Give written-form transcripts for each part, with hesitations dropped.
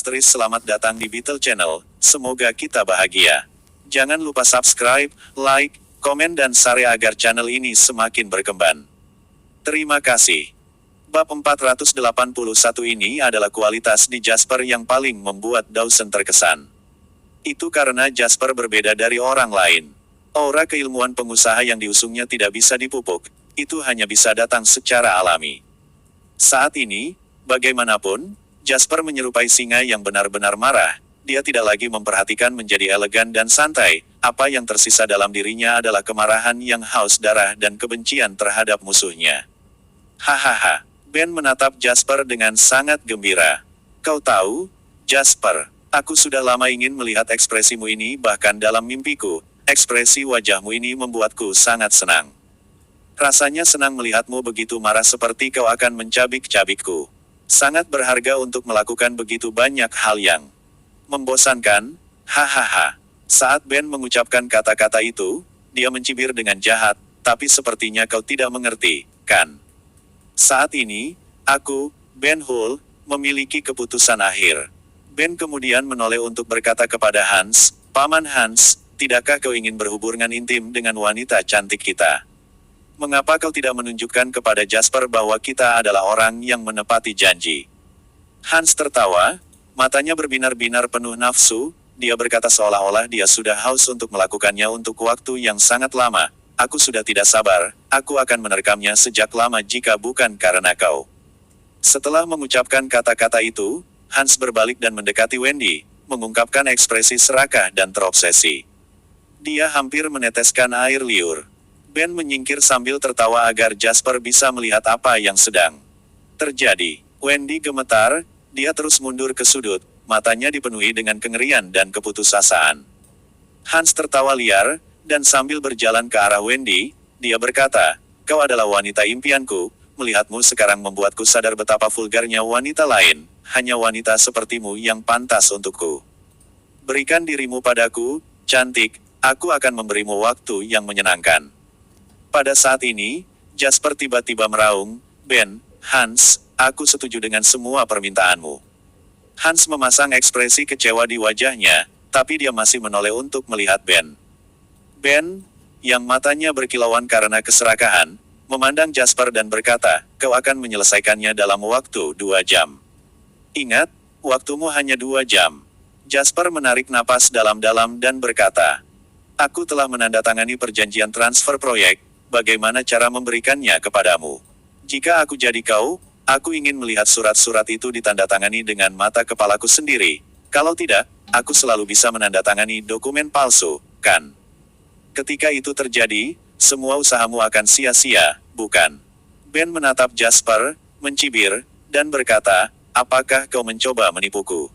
Astris, selamat datang di Beetle Channel, semoga kita bahagia. Jangan lupa subscribe, like, komen dan share agar channel ini semakin berkembang. Terima kasih. Bab 481 ini adalah kualitas di Jasper yang paling membuat Dawson terkesan. Itu karena Jasper berbeda dari orang lain. Aura keilmuan pengusaha yang diusungnya tidak bisa dipupuk, itu hanya bisa datang secara alami. Saat ini, bagaimanapun, Jasper menyerupai singa yang benar-benar marah. Dia tidak lagi memperhatikan menjadi elegan dan santai. Apa yang tersisa dalam dirinya adalah kemarahan yang haus darah dan kebencian terhadap musuhnya. Hahaha, Ben menatap Jasper dengan sangat gembira. Kau tahu, Jasper, aku sudah lama ingin melihat ekspresimu ini, bahkan dalam mimpiku. Ekspresi wajahmu ini membuatku sangat senang. Rasanya senang melihatmu begitu marah seperti kau akan mencabik-cabikku. Sangat berharga untuk melakukan begitu banyak hal yang membosankan. Hahaha. Saat Ben mengucapkan kata-kata itu, dia mencibir dengan jahat, tapi sepertinya kau tidak mengerti, kan? Saat ini, aku, Ben Hull, memiliki keputusan akhir. Ben kemudian menoleh untuk berkata kepada Hans, Paman Hans, tidakkah kau ingin berhubungan intim dengan wanita cantik kita? Mengapa kau tidak menunjukkan kepada Jasper bahwa kita adalah orang yang menepati janji? Hans tertawa, matanya berbinar-binar penuh nafsu, dia berkata seolah-olah dia sudah haus untuk melakukannya untuk waktu yang sangat lama. Aku sudah tidak sabar, aku akan menerekamnya sejak lama jika bukan karena kau. Setelah mengucapkan kata-kata itu, Hans berbalik dan mendekati Wendy, mengungkapkan ekspresi serakah dan terobsesi. Dia hampir meneteskan air liur. Ben menyingkir sambil tertawa agar Jasper bisa melihat apa yang sedang terjadi. Wendy gemetar, dia terus mundur ke sudut, matanya dipenuhi dengan kengerian dan keputusasaan. Hans tertawa liar, dan sambil berjalan ke arah Wendy, dia berkata, kau adalah wanita impianku, melihatmu sekarang membuatku sadar betapa vulgarnya wanita lain, hanya wanita sepertimu yang pantas untukku. Berikan dirimu padaku, cantik, aku akan memberimu waktu yang menyenangkan. Pada saat ini, Jasper tiba-tiba meraung, Ben, Hans, aku setuju dengan semua permintaanmu. Hans memasang ekspresi kecewa di wajahnya, tapi dia masih menoleh untuk melihat Ben. Ben, yang matanya berkilauan karena keserakahan, memandang Jasper dan berkata, kau akan menyelesaikannya dalam waktu 2 jam. Ingat, waktumu hanya 2 jam. Jasper menarik napas dalam-dalam dan berkata, aku telah menandatangani perjanjian transfer proyek. Bagaimana cara memberikannya kepadamu? Jika aku jadi kau, aku ingin melihat surat-surat itu ditandatangani dengan mata kepalaku sendiri. Kalau tidak, aku selalu bisa menandatangani dokumen palsu, kan? Ketika itu terjadi, semua usahamu akan sia-sia, bukan? Ben menatap Jasper, mencibir, dan berkata, apakah kau mencoba menipuku?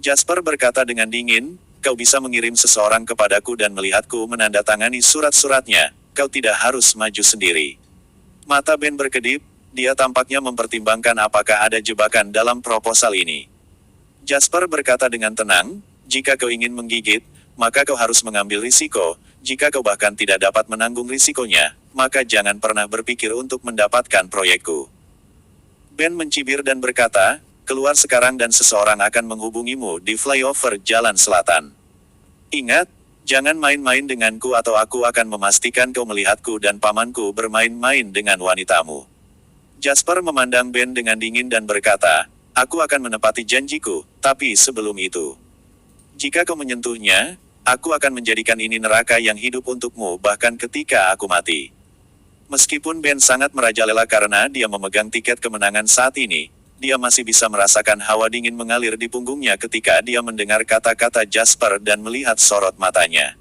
Jasper berkata dengan dingin, kau bisa mengirim seseorang kepadaku dan melihatku menandatangani surat-suratnya. Kau tidak harus maju sendiri. Mata Ben berkedip, dia tampaknya mempertimbangkan apakah ada jebakan dalam proposal ini. Jasper berkata dengan tenang, jika kau ingin menggigit, maka kau harus mengambil risiko, jika kau bahkan tidak dapat menanggung risikonya, maka jangan pernah berpikir untuk mendapatkan proyekku. Ben mencibir dan berkata, keluar sekarang dan seseorang akan menghubungimu di flyover Jalan Selatan. Ingat, jangan main-main denganku atau aku akan memastikan kau melihatku dan pamanku bermain-main dengan wanitamu. Jasper memandang Ben dengan dingin dan berkata, aku akan menepati janjiku, tapi sebelum itu. Jika kau menyentuhnya, aku akan menjadikan ini neraka yang hidup untukmu bahkan ketika aku mati. Meskipun Ben sangat merajalela karena dia memegang tiket kemenangan saat ini, dia masih bisa merasakan hawa dingin mengalir di punggungnya ketika dia mendengar kata-kata Jasper dan melihat sorot matanya.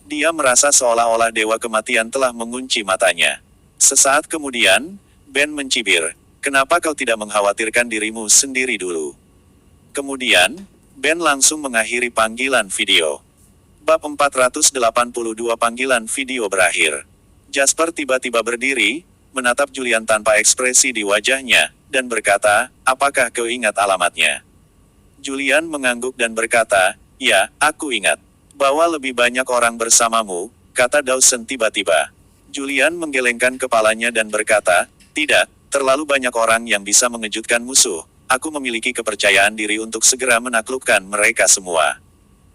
Dia merasa seolah-olah dewa kematian telah mengunci matanya. Sesaat kemudian, Ben mencibir, kenapa kau tidak mengkhawatirkan dirimu sendiri dulu? Kemudian, Ben langsung mengakhiri panggilan video. Bab 482 panggilan video berakhir. Jasper tiba-tiba berdiri, menatap Julian tanpa ekspresi di wajahnya, dan berkata, apakah kau ingat alamatnya? Julian mengangguk dan berkata, ya, aku ingat. Bahwa lebih banyak orang bersamamu, kata Dawson tiba-tiba. Julian menggelengkan kepalanya dan berkata, tidak, terlalu banyak orang yang bisa mengejutkan musuh. aku memiliki kepercayaan diri untuk segera menaklukkan mereka semua.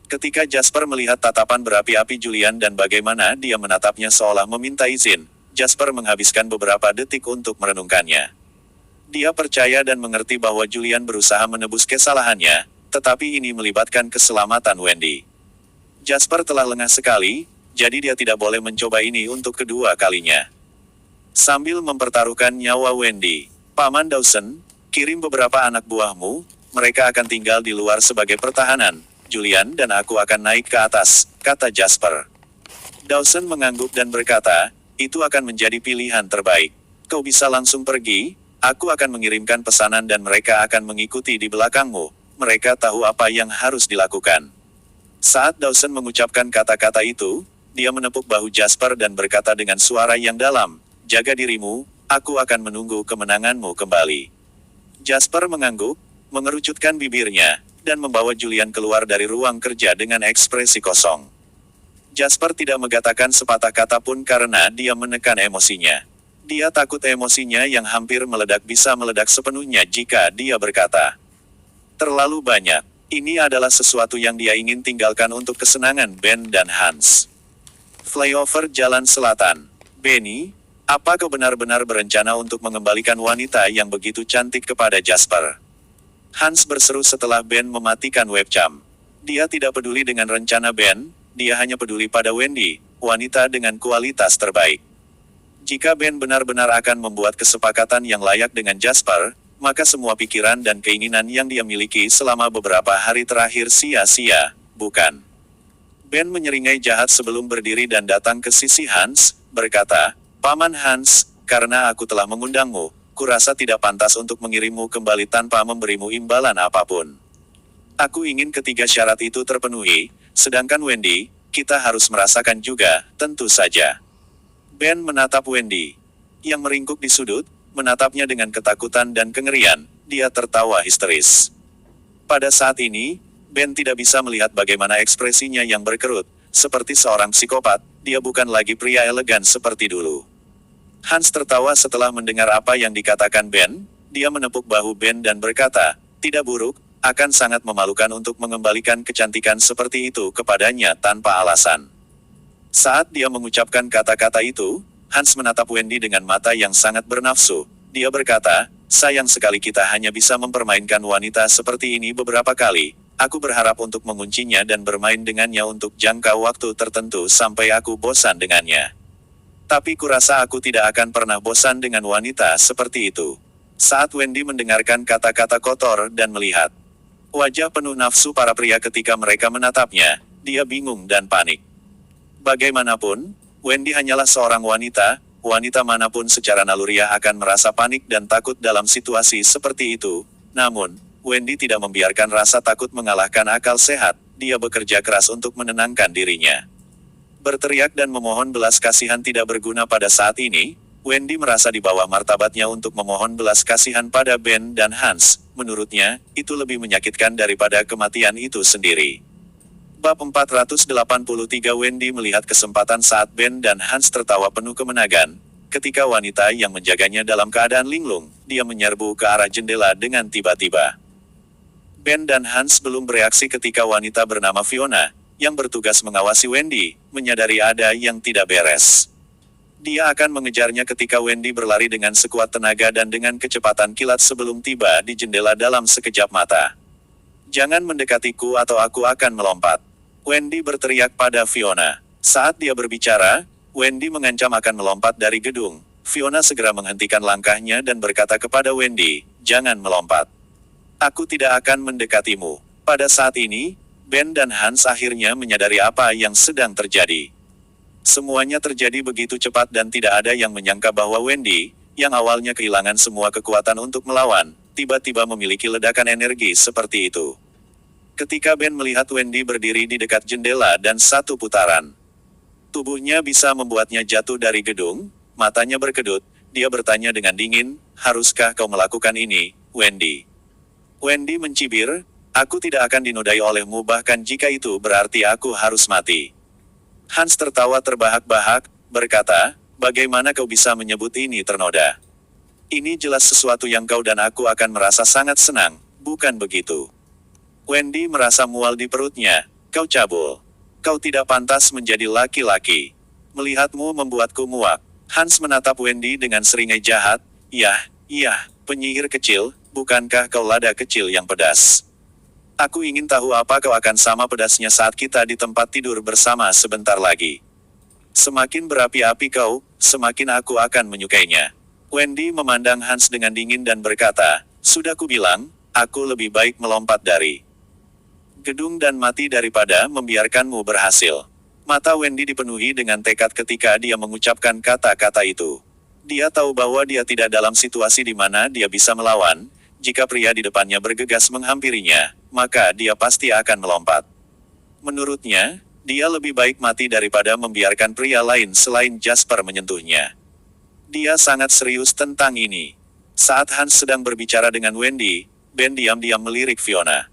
Ketika Jasper melihat tatapan berapi-api Julian dan bagaimana dia menatapnya seolah meminta izin, Jasper menghabiskan beberapa detik untuk merenungkannya. Dia percaya dan mengerti bahwa Julian berusaha menebus kesalahannya, tetapi ini melibatkan keselamatan Wendy. Jasper telah lengah sekali, jadi dia tidak boleh mencoba ini untuk kedua kalinya. Sambil mempertaruhkan nyawa Wendy, Paman Dawson, kirim beberapa anak buahmu, mereka akan tinggal di luar sebagai pertahanan. Julian dan aku akan naik ke atas, kata Jasper. Dawson mengangguk dan berkata, itu akan menjadi pilihan terbaik. Kau bisa langsung pergi, aku akan mengirimkan pesanan dan mereka akan mengikuti di belakangmu. Mereka tahu apa yang harus dilakukan. Saat Dawson mengucapkan kata-kata itu, dia menepuk bahu Jasper dan berkata dengan suara yang dalam, jaga dirimu, aku akan menunggu kemenanganmu kembali. Jasper mengangguk, mengerucutkan bibirnya, dan membawa Julian keluar dari ruang kerja dengan ekspresi kosong. Jasper tidak mengatakan sepatah kata pun karena dia menekan emosinya. Dia takut emosinya yang hampir meledak bisa meledak sepenuhnya jika dia berkata. Terlalu banyak. Ini adalah sesuatu yang dia ingin tinggalkan untuk kesenangan Ben dan Hans. Flyover Jalan Selatan. Benny, apa kau benar-benar berencana untuk mengembalikan wanita yang begitu cantik kepada Jasper? Hans berseru setelah Ben mematikan webcam. Dia tidak peduli dengan rencana Ben, dia hanya peduli pada Wendy, wanita dengan kualitas terbaik. Jika Ben benar-benar akan membuat kesepakatan yang layak dengan Jasper, maka semua pikiran dan keinginan yang dia miliki selama beberapa hari terakhir sia-sia, bukan? Ben menyeringai jahat sebelum berdiri dan datang ke sisi Hans, berkata, Paman Hans, karena aku telah mengundangmu, kurasa tidak pantas untuk mengirimmu kembali tanpa memberimu imbalan apapun. Aku ingin ketiga syarat itu terpenuhi, sedangkan Wendy, kita harus merasakan juga, tentu saja. Ben menatap Wendy, yang meringkuk di sudut, menatapnya dengan ketakutan dan kengerian, dia tertawa histeris. Pada saat ini, Ben tidak bisa melihat bagaimana ekspresinya yang berkerut, seperti seorang psikopat, dia bukan lagi pria elegan seperti dulu. Hans tertawa setelah mendengar apa yang dikatakan Ben, dia menepuk bahu Ben dan berkata, tidak buruk, akan sangat memalukan untuk mengembalikan kecantikan seperti itu kepadanya tanpa alasan. Saat dia mengucapkan kata-kata itu, Hans menatap Wendy dengan mata yang sangat bernafsu. Dia berkata, sayang sekali kita hanya bisa mempermainkan wanita seperti ini beberapa kali. Aku berharap untuk menguncinya dan bermain dengannya untuk jangka waktu tertentu sampai aku bosan dengannya. Tapi kurasa aku tidak akan pernah bosan dengan wanita seperti itu. Saat Wendy mendengarkan kata-kata kotor dan melihat wajah penuh nafsu para pria ketika mereka menatapnya, dia bingung dan panik. Bagaimanapun, Wendy hanyalah seorang wanita, wanita manapun secara naluriah akan merasa panik dan takut dalam situasi seperti itu. Namun, Wendy tidak membiarkan rasa takut mengalahkan akal sehat, dia bekerja keras untuk menenangkan dirinya. Berteriak dan memohon belas kasihan tidak berguna pada saat ini, Wendy merasa di bawah martabatnya untuk memohon belas kasihan pada Ben dan Hans, menurutnya, itu lebih menyakitkan daripada kematian itu sendiri. Bab 483 Wendy melihat kesempatan saat Ben dan Hans tertawa penuh kemenagan, ketika wanita yang menjaganya dalam keadaan linglung, dia menyerbu ke arah jendela dengan tiba-tiba. Ben dan Hans belum bereaksi ketika wanita bernama Fiona, yang bertugas mengawasi Wendy, menyadari ada yang tidak beres. Dia akan mengejarnya ketika Wendy berlari dengan sekuat tenaga dan dengan kecepatan kilat sebelum tiba di jendela dalam sekejap mata. Jangan mendekatiku atau aku akan melompat. Wendy berteriak pada Fiona. Saat dia berbicara, Wendy mengancam akan melompat dari gedung. Fiona segera menghentikan langkahnya dan berkata kepada Wendy, jangan melompat. Aku tidak akan mendekatimu. Pada saat ini, Ben dan Hans akhirnya menyadari apa yang sedang terjadi. Semuanya terjadi begitu cepat dan tidak ada yang menyangka bahwa Wendy, yang awalnya kehilangan semua kekuatan untuk melawan, tiba-tiba memiliki ledakan energi seperti itu. Ketika Ben melihat Wendy berdiri di dekat jendela dan satu putaran, tubuhnya bisa membuatnya jatuh dari gedung, matanya berkedut, dia bertanya dengan dingin, haruskah kau melakukan ini, Wendy? Wendy mencibir, aku tidak akan dinodai olehmu bahkan jika itu berarti aku harus mati. Hans tertawa terbahak-bahak, berkata, bagaimana kau bisa menyebut ini ternoda? Ini jelas sesuatu yang kau dan aku akan merasa sangat senang, bukan begitu? Wendy merasa mual di perutnya. Kau cabul. Kau tidak pantas menjadi laki-laki. Melihatmu membuatku muak. Hans menatap Wendy dengan seringai jahat. Iya, penyihir kecil, bukankah kau lada kecil yang pedas? Aku ingin tahu apa kau akan sama pedasnya saat kita di tempat tidur bersama sebentar lagi. Semakin berapi-api kau, semakin aku akan menyukainya. Wendy memandang Hans dengan dingin dan berkata, sudah kubilang, aku lebih baik melompat dari gedung dan mati daripada membiarkanmu berhasil. Mata Wendy dipenuhi dengan tekad ketika dia mengucapkan kata-kata itu. Dia tahu bahwa dia tidak dalam situasi di mana dia bisa melawan. Jika pria di depannya bergegas menghampirinya, maka dia pasti akan melompat. Menurutnya, dia lebih baik mati daripada membiarkan pria lain selain Jasper menyentuhnya. Dia sangat serius tentang ini. Saat Hans sedang berbicara dengan Wendy, Ben diam-diam melirik Fiona.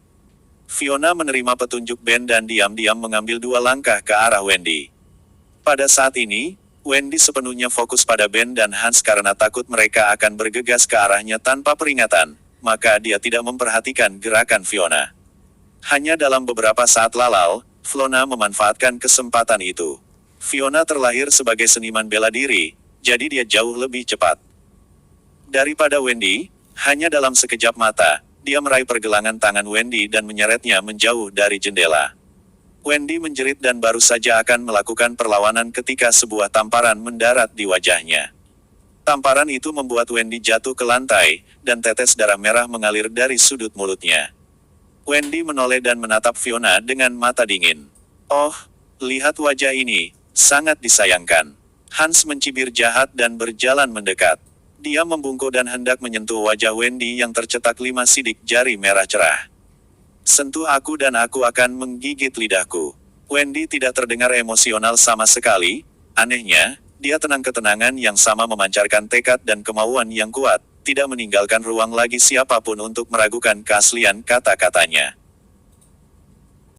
Fiona menerima petunjuk Ben dan diam-diam mengambil 2 langkah ke arah Wendy. Pada saat ini, Wendy sepenuhnya fokus pada Ben dan Hans karena takut mereka akan bergegas ke arahnya tanpa peringatan, maka dia tidak memperhatikan gerakan Fiona. Hanya dalam beberapa saat lalu, Fiona memanfaatkan kesempatan itu. Fiona terlahir sebagai seniman bela diri, jadi dia jauh lebih cepat daripada Wendy. Hanya dalam sekejap mata, dia meraih pergelangan tangan Wendy dan menyeretnya menjauh dari jendela. Wendy menjerit dan baru saja akan melakukan perlawanan ketika sebuah tamparan mendarat di wajahnya. Tamparan itu membuat Wendy jatuh ke lantai, dan tetes darah merah mengalir dari sudut mulutnya. Wendy menoleh dan menatap Fiona dengan mata dingin. Oh, lihat wajah ini, sangat disayangkan. Hans mencibir jahat dan berjalan mendekat. Dia membungkuk dan hendak menyentuh wajah Wendy yang tercetak 5 sidik jari merah cerah. Sentuh aku dan aku akan menggigit lidahku. Wendy tidak terdengar emosional sama sekali. Anehnya, dia tenang, ketenangan yang sama memancarkan tekad dan kemauan yang kuat, tidak meninggalkan ruang lagi siapapun untuk meragukan keaslian kata-katanya.